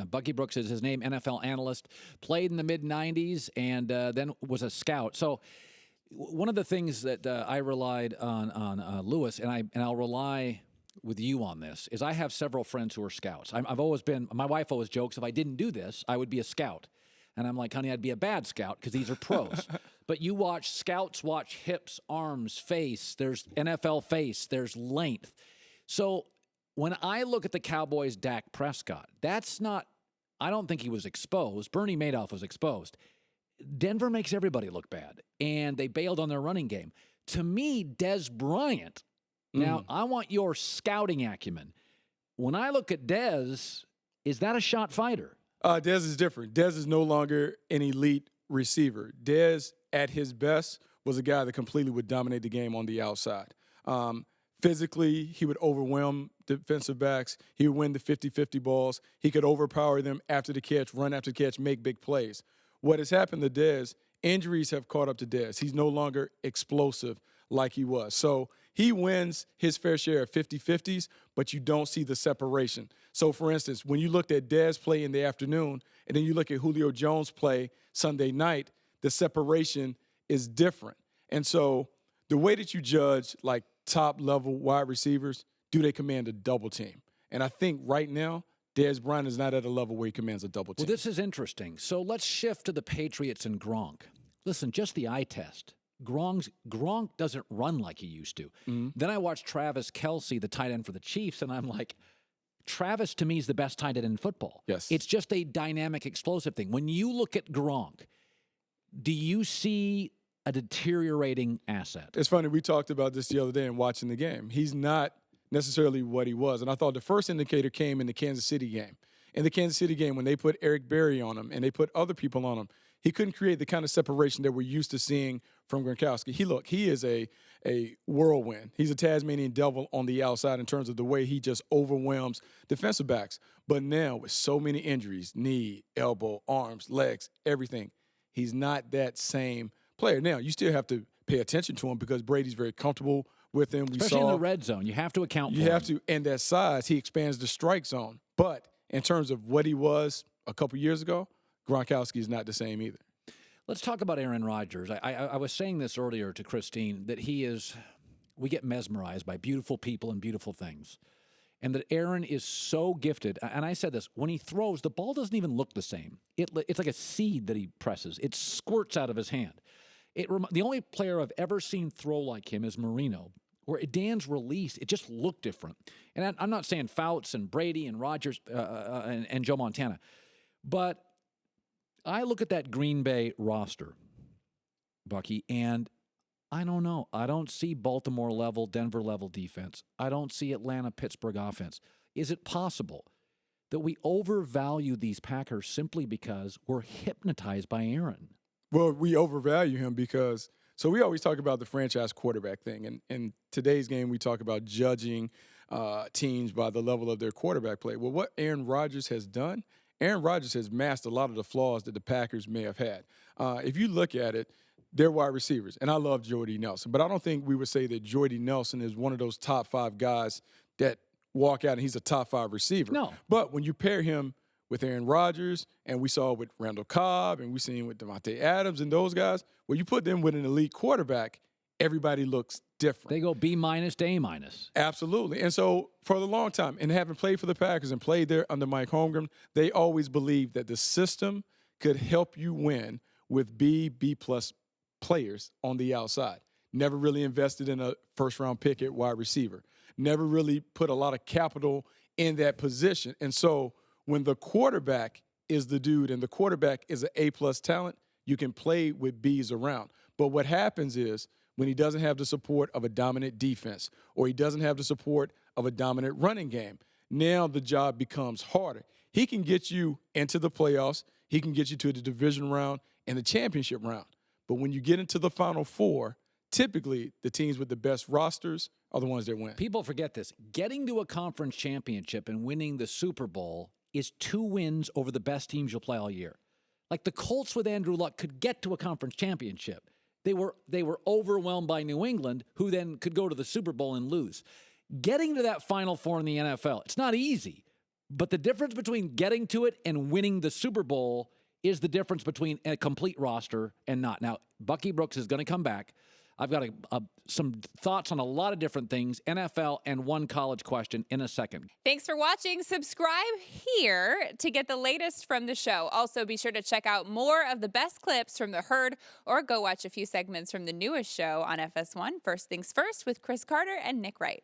Bucky Brooks is his name, NFL analyst, played in the mid-'90s, and then was a scout. So one of the things that I relied on Lewis, and I'll rely with you on this, is I have several friends who are scouts. I've always been, my wife always jokes, if I didn't do this, I would be a scout. And I'm like, honey, I'd be a bad scout because these are pros. But you watch, scouts watch hips, arms, face. There's NFL face. There's length. So when I look at the Cowboys' Dak Prescott, that's not, I don't think he was exposed. Bernie Madoff was exposed. Denver makes everybody look bad, and they bailed on their running game. To me, Dez Bryant, now I want your scouting acumen. When I look at Dez, is that a shot fighter? Dez is different. Dez is no longer an elite receiver. Dez, at his best, was a guy that completely would dominate the game on the outside. Physically, he would overwhelm defensive backs. He would win the 50-50 balls. He could overpower them after the catch, run after the catch, make big plays. What has happened to Dez, injuries have caught up to Dez. He's no longer explosive like he was. So he wins his fair share of 50-50s, but you don't see the separation. So, for instance, when you looked at Dez play in the afternoon and then you look at Julio Jones play Sunday night, the separation is different. And so the way that you judge, like, top-level wide receivers, do they command a double team? And I think right now, Dez Bryant is not at a level where he commands a double team. Well, this is interesting. So let's shift to the Patriots and Gronk. Listen, just the eye test. Gronk doesn't run like he used to. Then I watched Travis Kelce, the tight end for the Chiefs, and I'm like, Travis, to me, is the best tight end in football. Yes. It's just a dynamic, explosive thing. When you look at Gronk, do you see a deteriorating asset? It's funny. We talked about this the other day in watching the game. He's not necessarily what he was. And I thought the first indicator came in the Kansas City game. In the Kansas City game, when they put Eric Berry on him and they put other people on him, he couldn't create the kind of separation that we're used to seeing from Gronkowski. He is a whirlwind. He's a Tasmanian devil on the outside in terms of the way he just overwhelms defensive backs. But now with so many injuries, knee, elbow, arms, legs, everything, he's not that same player. Now, you still have to pay attention to him because Brady's very comfortable with him. Especially in the red zone. You have to account for him. You have to. And that size, he expands the strike zone. But in terms of what he was a couple years ago, Gronkowski is not the same either. Let's talk about Aaron Rodgers. I was saying this earlier to Kristine, that we get mesmerized by beautiful people and beautiful things. And that Aaron is so gifted. And I said this, when he throws, the ball doesn't even look the same. It's like a seed that he presses. It squirts out of his hand. The only player I've ever seen throw like him is Marino, where Dan's release, it just looked different. And I'm not saying Fouts and Brady and Rodgers and Joe Montana, but I look at that Green Bay roster, Bucky, and I don't know. I don't see Baltimore level, Denver level defense. I don't see Atlanta, Pittsburgh offense. Is it possible that we overvalue these Packers simply because we're hypnotized by Aaron? Well, we overvalue him because – so we always talk about the franchise quarterback thing. And in today's game, we talk about judging teams by the level of their quarterback play. Well, what Aaron Rodgers has done, Aaron Rodgers has masked a lot of the flaws that the Packers may have had. If you look at it, they're wide receivers. And I love Jordy Nelson. But I don't think we would say that Jordy Nelson is one of those top 5 guys that walk out and he's a top 5 receiver. No. But when you pair him with Aaron Rodgers, and we saw with Randall Cobb, and we've seen with Devontae Adams and those guys, when you put them with an elite quarterback, everybody looks different. They go B- to A-. Absolutely. And so for the long time, and having played for the Packers and played there under Mike Holmgren, they always believed that the system could help you win with B-plus players on the outside. Never really invested in a first-round pick at wide receiver. Never really put a lot of capital in that position. And so when the quarterback is the dude and the quarterback is an A-plus talent, you can play with Bs around. But what happens is when he doesn't have the support of a dominant defense or he doesn't have the support of a dominant running game, now the job becomes harder. He can get you into the playoffs. He can get you to the division round and the championship round. But when you get into the Final Four, typically the teams with the best rosters are the ones that win. People forget this. Getting to a conference championship and winning the Super Bowl is 2 wins over the best teams you'll play all year. Like the Colts with Andrew Luck could get to a conference championship. They were overwhelmed by New England, who then could go to the Super Bowl and lose. Getting to that Final Four in the NFL, it's not easy, But the difference between getting to it and winning the Super Bowl is the difference between a complete roster and not. Now, Bucky Brooks is going to come back. I've got some thoughts on a lot of different things, NFL and one college question in a second. Thanks for watching. Subscribe here to get the latest from the show. Also, be sure to check out more of the best clips from The Herd or go watch a few segments from the newest show on FS1, First Things First, with Chris Carter and Nick Wright.